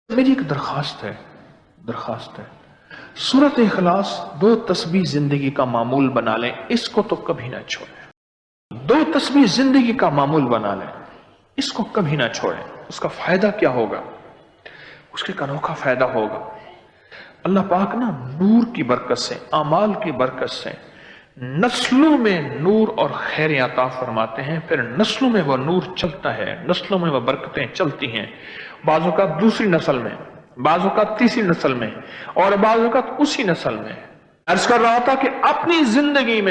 میری ایک درخواست ہے سورت اخلاص 2 تسبیح زندگی کا معمول بنا لیں، اس کو تو کبھی نہ چھوڑیں۔ 2 تسبیح زندگی کا معمول بنا لیں، اس کو کبھی نہ چھوڑیں۔ اس کا فائدہ کیا ہوگا؟ اس کے انوکھا فائدہ ہوگا۔ اللہ پاک نا نور کی برکت سے، اعمال کی برکت سے نسلوں میں نور اور خیر عطا فرماتے ہیں، پھر نسلوں میں وہ نور چلتا ہے، نسلوں میں وہ برکتیں چلتی ہیں، بعض اوقات دوسری نسل میں، بعض اوقات تیسری نسل میں، اور بعض اوقات اسی نسل میں۔ عرض کر رہا تھا کہ اپنی زندگی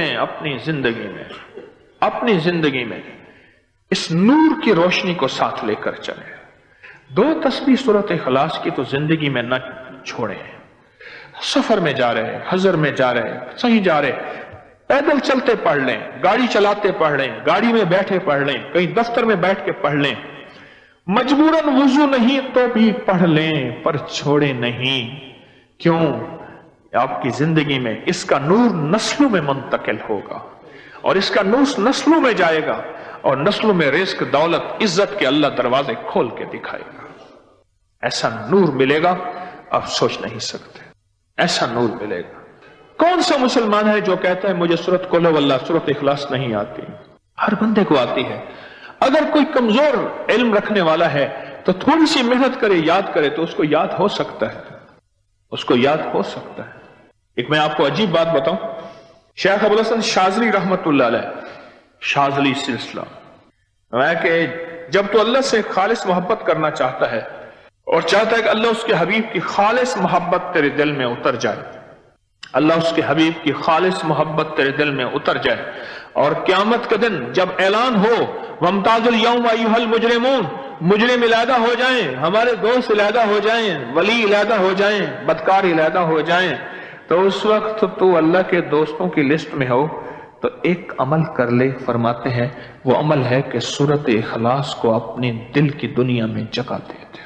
میں اس نور کی روشنی کو ساتھ لے کر چلیں۔ 2 تسبیح سورت اخلاص کی تو زندگی میں نہ چھوڑیں۔ سفر میں جا رہے، حضر میں جا رہے، صحیح جا رہے، پیدل چلتے پڑھ لیں، گاڑی چلاتے پڑھ لیں، گاڑی میں بیٹھے پڑھ لیں، کہیں دفتر میں بیٹھ کے پڑھ لیں، مجبوراً وضو نہیں تو بھی پڑھ لیں، پر چھوڑے نہیں۔ کیوں؟ آپ کی زندگی میں اس کا نور نسلوں میں منتقل ہوگا، اور اس کا نور نسلوں میں جائے گا، اور نسلوں میں رزق، دولت، عزت کے اللہ دروازے کھول کے دکھائے گا۔ ایسا نور ملے گا آپ سوچ نہیں سکتے، ایسا نور ملے گا۔ کون سا مسلمان ہے جو کہتا ہے مجھے سورت قل ہو اللہ، سورت اخلاص نہیں آتی؟ ہر بندے کو آتی ہے۔ اگر کوئی کمزور علم رکھنے والا ہے تو تھوڑی سی محنت کرے، یاد کرے تو اس کو یاد ہو سکتا ہے، ایک میں آپ کو عجیب بات بتاؤں، شیخ ابوالحسن شاذلی رحمت اللہ علیہ، شاذلی سلسلہ، میں کہ جب تو اللہ سے خالص محبت کرنا چاہتا ہے اور چاہتا ہے کہ اللہ اس کے حبیب کی خالص محبت تیرے دل میں اتر جائے، اللہ اس کے حبیب کی خالص محبت تیرے دل میں اتر جائے، اور قیامت کے دن جب اعلان ہو وَامْتَازُوا الْيَوْمَ أَيُّهَا الْمُجْرِمُونَ، مجرم علیحدہ ہو جائیں، ہمارے دوست علیحدہ ہو جائیں، ولی علیحدہ ہو جائیں، بدکار علیحدہ ہو جائیں، تو اس وقت تو اللہ کے دوستوں کی لسٹ میں ہو تو ایک عمل کر لے۔ فرماتے ہیں وہ عمل ہے کہ سورت اخلاص کو اپنے دل کی دنیا میں جگہ دے دے۔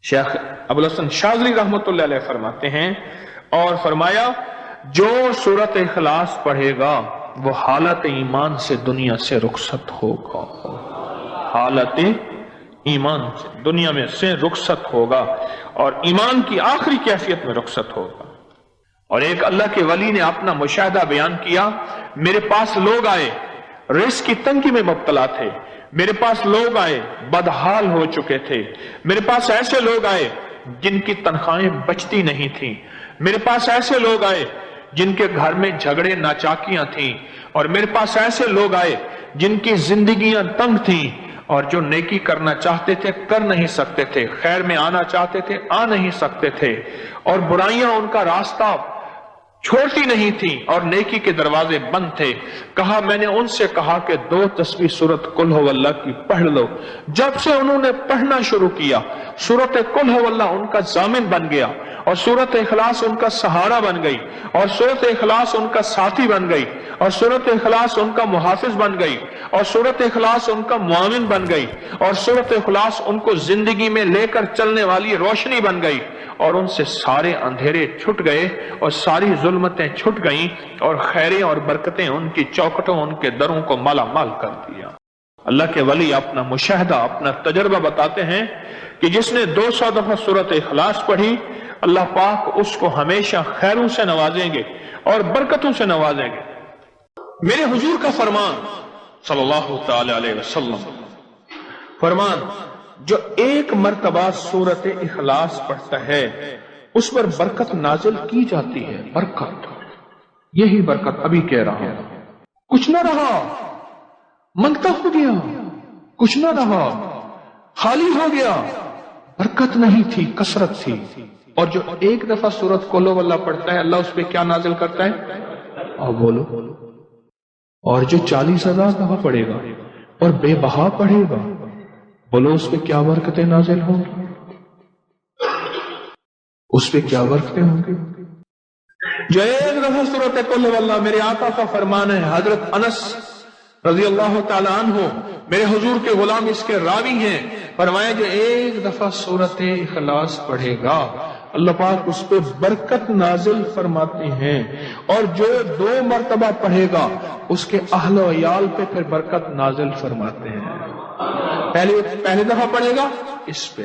شیخ ابوالحسن شاذلی رحمت اللہ علیہ فرماتے ہیں، اور فرمایا جو سورت اخلاص پڑھے گا وہ حالت ایمان سے دنیا سے رخصت ہوگا، حالت ایمان سے دنیا میں سے رخصت ہوگا، اور ایمان کی آخری کیفیت میں رخصت ہوگا۔ اور ایک اللہ کے ولی نے اپنا مشاہدہ بیان کیا، میرے پاس لوگ آئے رزق کی تنگی میں مبتلا تھے، میرے پاس لوگ آئے بدحال ہو چکے تھے، میرے پاس ایسے لوگ آئے جن کی تنخواہیں بچتی نہیں تھیں، میرے پاس ایسے لوگ آئے جن کے گھر میں جھگڑے ناچاکیاں تھیں، اور میرے پاس ایسے لوگ آئے جن کی زندگیاں تنگ تھیں، اور جو نیکی کرنا چاہتے تھے کر نہیں سکتے تھے، خیر میں آنا چاہتے تھے آ نہیں سکتے تھے، اور برائیاں ان کا راستہ چھوڑتی نہیں تھی، اور نیکی کے دروازے بند تھے۔ کہا میں نے ان سے کہا کہ 2 تسبیح سورت قل ہو اللہ کی پڑھ لو۔ جب سے انہوں نے پڑھنا شروع کیا، سورت قل ہو اللہ ان کا ضامن بن گیا، اور سورت اخلاص ان کا سہارا بن گئی، اور سورت اخلاص ان کا ساتھی بن گئی، اور سورت اخلاص ان کا محافظ بن گئی، اور سورت اخلاص ان کا معاون بن گئی، اور سورت اخلاص ان کو زندگی میں لے کر چلنے والی روشنی بن گئی، اور ان سے سارے اندھیرے چھٹ گئے اور ساری ظلمتیں چھٹ گئیں، اور خیریں اور برکتیں ان کی چوکھٹوں، ان کے دروں کو مالا مال کر دیا۔ اللہ کے ولی اپنا مشاہدہ، اپنا تجربہ بتاتے ہیں کہ جس نے 200 دفعہ سورت اخلاص پڑھی، اللہ پاک اس کو ہمیشہ خیروں سے نوازیں گے اور برکتوں سے نوازیں گے۔ میرے حضور کا فرمان صلی اللہ تعالی علیہ وسلم، فرمان جو 1 مرتبہ سورت اخلاص پڑھتا ہے اس پر برکت نازل کی جاتی ہے۔ برکت، یہی برکت ابھی کہہ رہا ہوں، کچھ نہ رہا، منگتا ہو گیا، کچھ نہ رہا، خالی ہو گیا، برکت نہیں تھی، کثرت تھی۔ اور جو 1 دفعہ سورت قل ہو اللہ پڑھتا ہے، اللہ اس پہ کیا نازل کرتا ہے؟ اور بولو، اور جو 40,000 دفعہ پڑھے گا اور بے بہا پڑھے گا، بولو اس پہ کیا برکتیں نازل ہوں گی، اس پہ کیا برکتیں ہوں گی۔ جو 1 دفعہ سورت قل ہو اللہ، میرے آقا کا فرمان ہے، حضرت انس رضی اللہ تعالی عنہ میرے حضور کے غلام اس کے راوی ہیں، فرمایا جو 1 دفعہ سورت اخلاص پڑھے گا اللہ پاک اس پہ برکت نازل فرماتے ہیں، اور جو 2 مرتبہ پڑھے گا اس کے اہل و عیال پہ پھر برکت نازل فرماتے ہیں۔ پہلے دفعہ پڑھے گا اس پہ،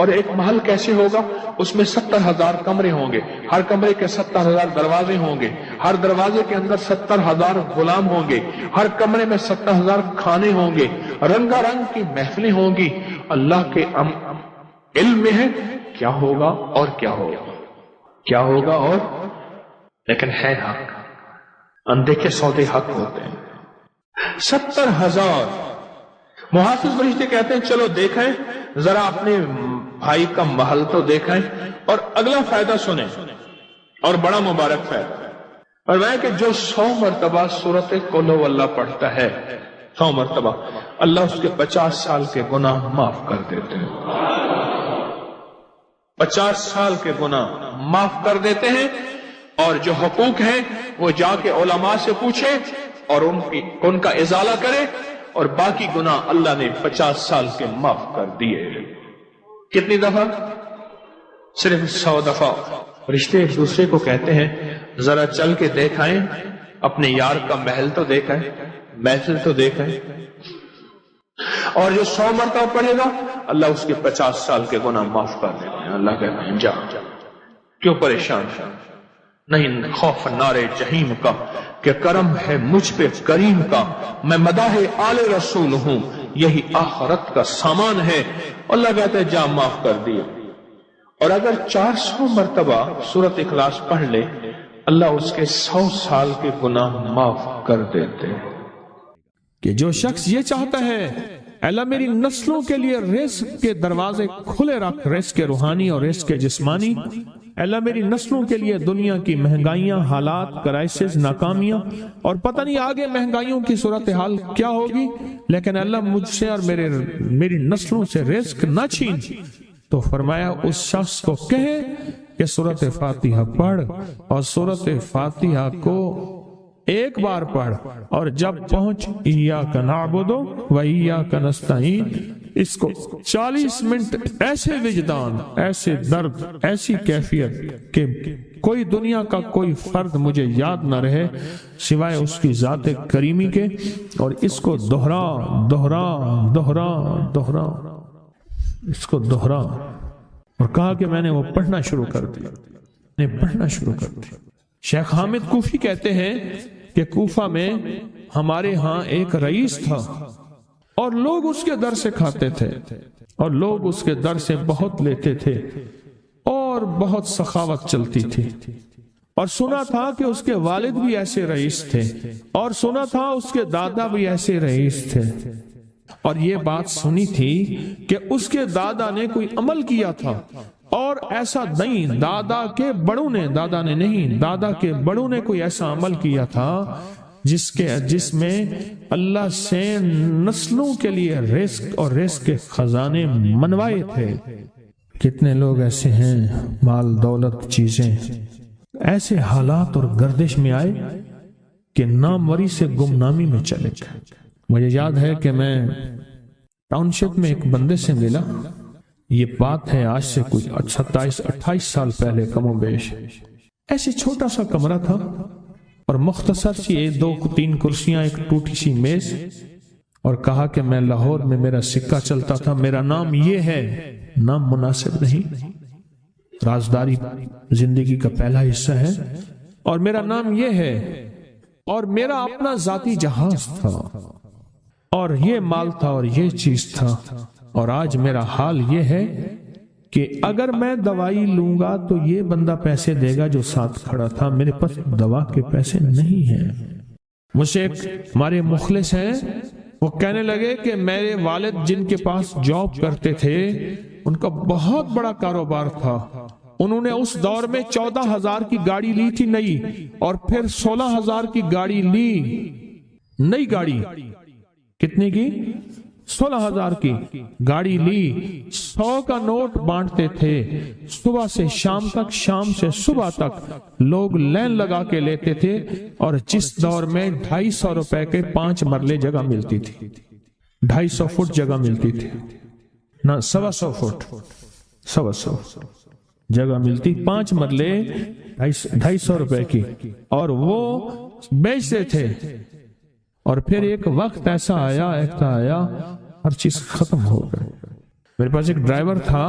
اور ایک محل کیسے ہوگا؟ اس میں 70,000 کمرے ہوں گے، ہر کمرے کے 70,000 دروازے ہوں گے، ہر دروازے کے اندر 70,000 غلام ہوں گے، ہر کمرے میں 70,000 کھانے ہوں گے، رنگا رنگ کی محفلیں ہوں گی۔ اللہ کے علم میں ہے کیا ہوگا اور کیا ہوگا، کیا ہوگا اور، لیکن ہے حق، اندیکھے سودے حق ہوتے ہیں۔ 70,000 محافظ فرشتے کہتے ہیں چلو دیکھیں ذرا اپنے بھائی کا محل تو دیکھیں، اور اگلا فائدہ سنیں، اور بڑا مبارک فائدہ، اور وہ کہ جو 100 مرتبہ سورۃ قل ہو اللہ پڑھتا ہے، 100 مرتبہ، اللہ اس کے 50 سال کے گناہ معاف کر دیتے ہیں، 50 سال کے گناہ معاف کر دیتے ہیں، اور جو حقوق ہیں وہ جا کے علماء سے پوچھے اور ان کا ازالہ کرے، اور باقی گناہ اللہ نے 50 سال کے معاف کر دیے۔ کتنی دفعہ؟ صرف 100 دفعہ۔ رشتے ایک دوسرے کو کہتے ہیں ذرا چل کے دیکھائیں، اپنے یار کا محل تو دیکھیں، محفل تو دیکھیں، اور جو 100 مرتبہ پڑھے گا اللہ اس کے 50 سال کے گناہ معاف کر دیتے ہیں۔ اللہ کہتے ہیں جا، کیوں پریشان نہیں، خوف نار جہیم کا کہ کرم ہے مجھ پہ کریم کا، میں مداح آل رسول ہوں، یہی آخرت کا سامان ہے۔ اللہ کہتے ہیں جا معاف کر دیا۔ اور اگر 400 مرتبہ سورۃ اخلاص پڑھ لے اللہ اس کے 100 سال کے گناہ معاف کر دیتے ہیں۔ کہ جو شخص یہ چاہتا ہے اللہ میری نسلوں کے لیے رزق کے دروازے کھلے رکھ، رزق کے روحانی اور رزق کے جسمانی، اللہ میری نسلوں کے لیے دنیا کی مہنگائیاں، حالات، کرائسس، ناکامیاں، اور پتہ نہیں آگے مہنگائیوں کی صورتحال کیا ہوگی، لیکن اللہ مجھ سے اور میری نسلوں سے رزق نہ چھین، تو فرمایا اس شخص کو کہے کہ سورۃ فاتحہ پڑھ، اور سورۃ فاتحہ کو ایک بار پڑھ، اور جب پہنچ ایاک نعبد و ایاک نستعین، اس کو 40 منٹ ایسے وجدان، ایسے درد، ایسی کیفیت کہ کوئی دنیا کا کوئی فرد مجھے یاد نہ رہے سوائے اس کی ذات کریمی کے، اور اس کو دہرا دہرا دہرا دہرا، اس کو دہرا، اور کہا کہ میں نے وہ پڑھنا شروع کر دیا، میں نے پڑھنا شروع کر دیا۔ شیخ حامد کوفی کہتے ہیں کہ کوفہ میں ہمارے ہاں ایک رئیس تھا، اور لوگ اس کے در سے کھاتے تھے، اور لوگ اس کے در سے بہت لیتے تھے، اور بہت سخاوت چلتی تھی، اور سنا تھا کہ اس کے والد بھی ایسے رئیس تھے، اور سنا تھا اس کے دادا بھی ایسے رئیس تھے، اور یہ بات سنی تھی کہ اس کے دادا نے کوئی عمل کیا تھا، اور ایسا نہیں، دادا کے بڑوں نے کوئی ایسا عمل کیا تھا جس میں اللہ سے نسلوں کے لیے رزق اور رزق کے خزانے منوائے تھے۔ کتنے لوگ ایسے ہیں، مال دولت چیزیں ایسے حالات اور گردش میں آئے کہ ناموری سے گمنامی میں چلے گئے۔ مجھے یاد ہے کہ میں ٹاؤن شپ میں ایک بندے سے ملا، یہ بات ہے آج سے کوئی 27-28 سال پہلے کم و بیش، ایسے چھوٹا سا کمرہ تھا، اور مختصر سی 2-3 کرسیاں، ایک ٹوٹی سی میز، اور کہا کہ میں لاہور میں میرا سکہ چلتا تھا، میرا نام یہ ہے، نام مناسب نہیں، رازداری زندگی کا پہلا حصہ ہے، اور میرا نام یہ ہے، اور میرا اپنا ذاتی جہاز تھا، اور یہ مال تھا، اور یہ چیز تھا، اور آج میرا حال یہ ہے کہ اگر میں دوائی لوں گا تو یہ بندہ پیسے دے گا جو ساتھ کھڑا تھا، میرے پاس دوا کے پیسے نہیں ہیں۔ مجھ سے ایک ہمارے مخلص ہیں، وہ کہنے لگے کہ میرے والد جن کے پاس جاب کرتے تھے ان کا بہت بڑا کاروبار تھا، انہوں نے اس دور میں 14,000 کی گاڑی لی تھی نئی، اور پھر 16,000 کی گاڑی لی، نئی گاڑی، کتنے کی؟ 16,000 کی گاڑی لی، 100 کا نوٹ بانٹتے تھے، صبح سے شام تک، شام سے صبح تک لوگ لین لگا کے لیتے تھے، اور جس دور میں 250 روپے کے 5 مرلے جگہ ملتی تھی، 250 فٹ جگہ ملتی تھی، نہ 125 فٹ، 125 جگہ ملتی، 5 مرلے 250 روپے کی، اور وہ بیچتے تھے۔ اور پھر ایک وقت ایسا آیا ہر چیز ختم ہو گئی، میرے پاس ایک ڈرائیور تھا،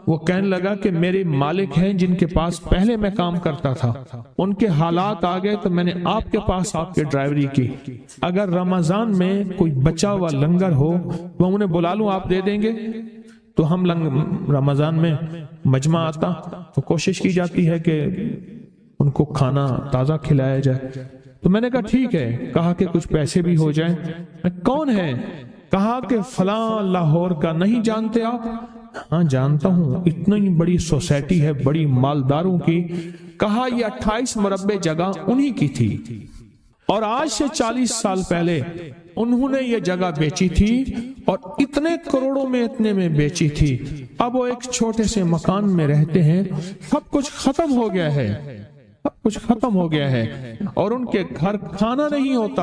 وہ کہنے لگا کہ میرے مالک ہیں جن کے پاس پہلے میں کام کرتا تھا، ان کے حالات آ گئے تو میں نے آپ کے پاس آپ کے ڈرائیوری کی، اگر رمضان میں کوئی بچا ہوا لنگر ہو وہ انہیں بلا لوں، آپ دے دیں گے؟ تو ہم رمضان میں مجمع آتا تو کوشش کی جاتی ہے کہ ان کو کھانا تازہ کھلایا جائے۔ تو میں نے کہا ٹھیک ہے، کہا کہ کچھ پیسے بھی ہو جائیں۔ کون ہے؟ کہا کہ فلاں لاہور کا، نہیں جانتے آپ؟ ہاں جانتا ہوں، اتنی بڑی سوسائٹی ہے بڑی مالداروں کی۔ کہا یہ 28 مربع جگہ انہی کی تھی، اور آج سے 40 سال پہلے انہوں نے یہ جگہ بیچی تھی اور اتنے کروڑوں میں اتنے میں بیچی تھی۔ اب وہ ایک چھوٹے سے مکان میں رہتے ہیں، سب کچھ ختم ہو گیا ہے، سب کچھ ختم ہو گیا ہے، اور ان کے گھر کھانا نہیں ہوتا،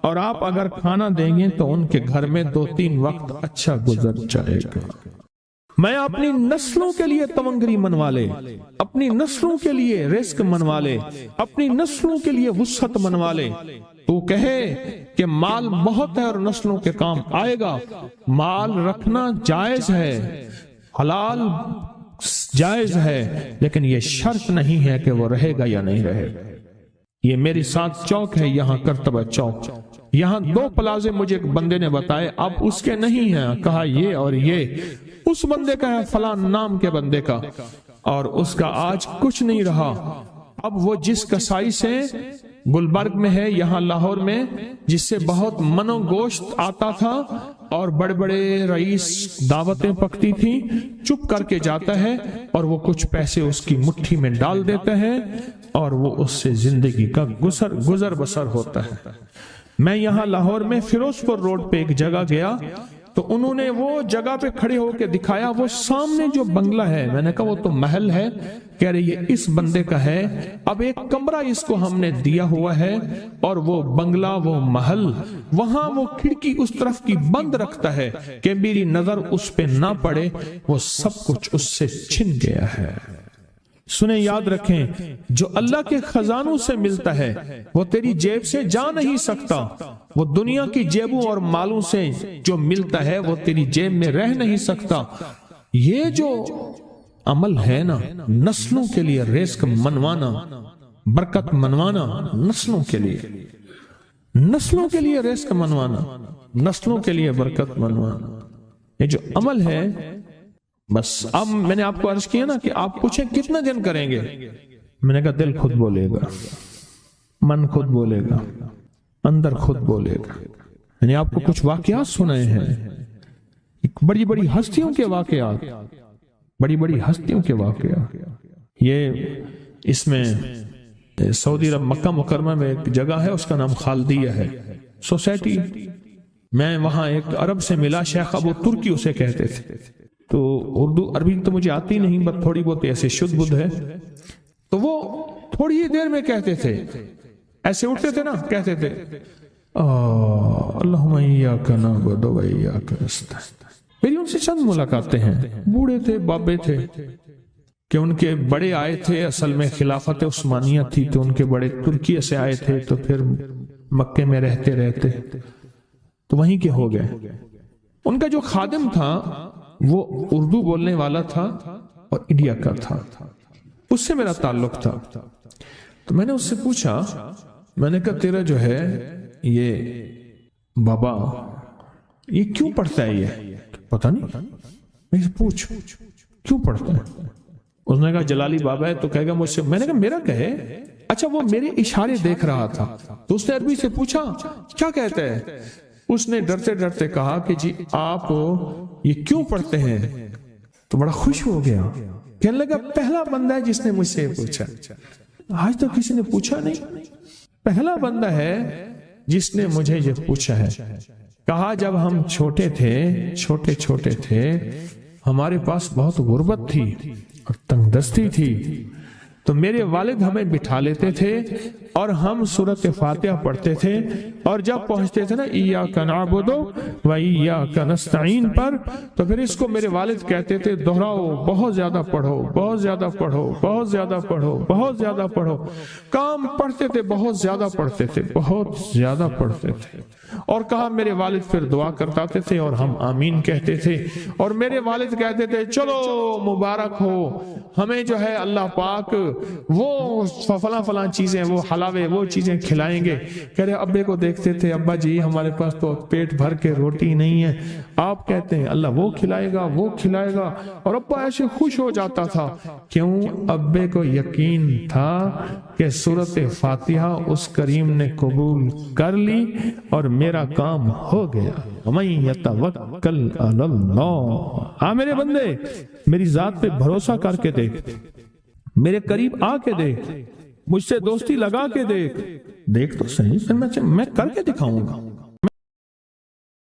اور آپ اگر کھانا دیں گے تو ان کے گھر میں 2-3 وقت اچھا گزر جائے گا۔ میں اپنی نسلوں کے لیے تمنگری منوا لے، اپنی نسلوں کے لیے رزق منوا لے، اپنی نسلوں کے لیے وسعت منوا لے۔ تو کہے کہ مال بہت ہے اور نسلوں کے کام آئے گا، مال رکھنا جائز ہے، حلال جائز ہے، لیکن یہ شرط نہیں ہے کہ وہ رہے گا یا نہیں رہے گا۔ یہ میری ساتھ چوک ہے، یہاں کرتبہ چوک، یہاں 2 پلازے مجھے ایک بندے نے بتائے، اب اس کے نہیں ہیں، کہا یہ اور یہ اس بندے کا ہے، فلاں نام کے بندے کا، اور اس کا آج کچھ نہیں رہا۔ اب وہ جس کسائی سے گلبرگ میں ہے، یہاں لاہور میں، جس سے بہت منو گوشت آتا تھا اور بڑے بڑے رئیس دعوتیں پکتی تھیں، چپ کر کے جاتا ہے اور وہ کچھ پیسے اس کی مٹھی میں ڈال دیتا ہے اور وہ اس سے زندگی کا گزر بسر ہوتا ہے۔ میں یہاں لاہور میں فیروز پور روڈ پہ ایک جگہ گیا تو انہوں نے وہ جگہ پہ کھڑے ہو کے دکھایا، وہ سامنے جو بنگلہ ہے، میں نے کہا وہ تو محل ہے، کہہ رہے یہ اس بندے کا ہے، اب ایک کمرہ اس کو ہم نے دیا ہوا ہے، اور وہ بنگلہ وہ محل، وہاں وہ کھڑکی اس طرف کی بند رکھتا ہے کہ میری نظر اس پہ نہ پڑے، وہ سب کچھ اس سے چھن گیا ہے۔ سنیں، یاد رکھیں، جو اللہ کے خزانوں سے ملتا ہے وہ تیری جیب سے جا نہیں سکتا، وہ دنیا کی جیبوں اور مالوں سے جو ملتا ہے وہ تیری جیب میں رہ نہیں سکتا۔ یہ جو عمل ہے نا، نسلوں کے لیے رزق منوانا، برکت منوانا، نسلوں کے لیے رزق منوانا، نسلوں کے لیے برکت منوانا، یہ جو عمل ہے، بس اب میں نے آپ کو عرض کیا نا کہ آپ پوچھیں کتنے دن کریں گے، میں نے کہا دل خود بولے گا، من خود بولے گا، اندر خود بولے گا۔ میں نے آپ کو کچھ واقعات سنائے ہیں، بڑی بڑی ہستیوں کے واقعات، بڑی بڑی ہستیوں کے واقعات۔ یہ اس میں سعودی عرب مکہ مکرمہ میں ایک جگہ ہے، اس کا نام خالدیہ ہے سوسائٹی۔ میں وہاں ایک عرب سے ملا، شیخ ابو ترکی اسے کہتے تھے، تو اردو عربی تو مجھے آتی نہیں، بس تھوڑی بہت ایسے شدھ بدھ ہے، تو وہ تھوڑی ہی دیر میں کہتے تھے، ایسے اٹھتے تھے نا، کہتے تھے اللہم ایاک نعبد و ایاک نستعین۔ میری ان سے چند ملاقاتیں ہیں، بوڑھے تھے، بابے تھے، کہ ان کے بڑے آئے تھے، اصل میں خلافت عثمانیہ تھی تو ان کے بڑے ترکی سے آئے تھے، تو پھر مکے میں رہتے تو وہیں کے ہو گئے۔ ان کا جو خادم تھا وہ اردو بولنے والا تھا اور انڈیا کا تھا، اس سے میرا تعلق تھا۔ تو میں نے اس سے پوچھا، میں نے کہا تیرا جو ہے یہ بابا یہ کیوں پڑھتا ہے؟ یہ پتہ نہیں، میں پوچھ کیوں پڑھتا ہے؟ اس نے کہا جلالی بابا ہے تو کہے گا مجھ سے۔ میں نے کہا میرا کہے؟ اچھا، وہ میرے اشارے دیکھ رہا تھا، تو اس نے عربی سے پوچھا کیا کہتا ہے؟ اس نے ڈرتے ڈرتے کہا کہ جی آپ یہ کیوں پڑھتے ہیں؟ تو بڑا خوش ہو گیا، کہنے لگا پہلا بندہ ہے جس نے مجھ سے پوچھا، آج تو کسی نے پوچھا نہیں، پہلا بندہ ہے جس نے مجھے یہ پوچھا ہے۔ کہا جب ہم چھوٹے تھے ہمارے پاس بہت غربت تھی اور تنگ دستی تھی، تو میرے والد ہمیں بٹھا لیتے تھے اور ہم سورۃ فاتحہ پڑھتے تھے، اور جب پہنچتے تھے نا ایاک نعبد و ایاک نستعین پر، تو پھر اس کو میرے والد کہتے تھے دہراؤ، بہت زیادہ پڑھو، بہت زیادہ پڑھو، بہت زیادہ پڑھو، بہت زیادہ پڑھو۔ کام پڑھتے تھے، بہت زیادہ پڑھتے تھے، بہت زیادہ پڑھتے تھے۔ اور کہا میرے والد پھر دعا کرتاتے تھے اور ہم آمین کہتے تھے، اور میرے والد کہتے تھے چلو مبارک ہو، ہمیں جو ہے اللہ پاک وہ فلاں فلاں چیزیں، وہ حلاوے، وہ چیزیں کھلائیں گے۔ کہہ رہے ابے کو دیکھتے تھے، ابا جی ہمارے پاس تو پیٹ بھر کے روٹی نہیں ہے، آپ کہتے ہیں اللہ وہ کھلائے گا، وہ کھلائے گا، اور ابا ایسے خوش ہو جاتا تھا۔ کیوں؟ ابے کو یقین تھا کہ سورۃ فاتحہ اس کریم نے قبول کر لی اور میرا کام ہو گیا۔ وَمَن يَتَوَکَّلْ عَلَى اللَّهِ، آ میرے بندے میری ذات پہ بھروسہ کر کے دیکھ، میرے قریب آ کے دیکھ، مجھ سے دوستی لگا کے دیکھ تو صحیح، پھر میں کر کے دکھاؤں گا۔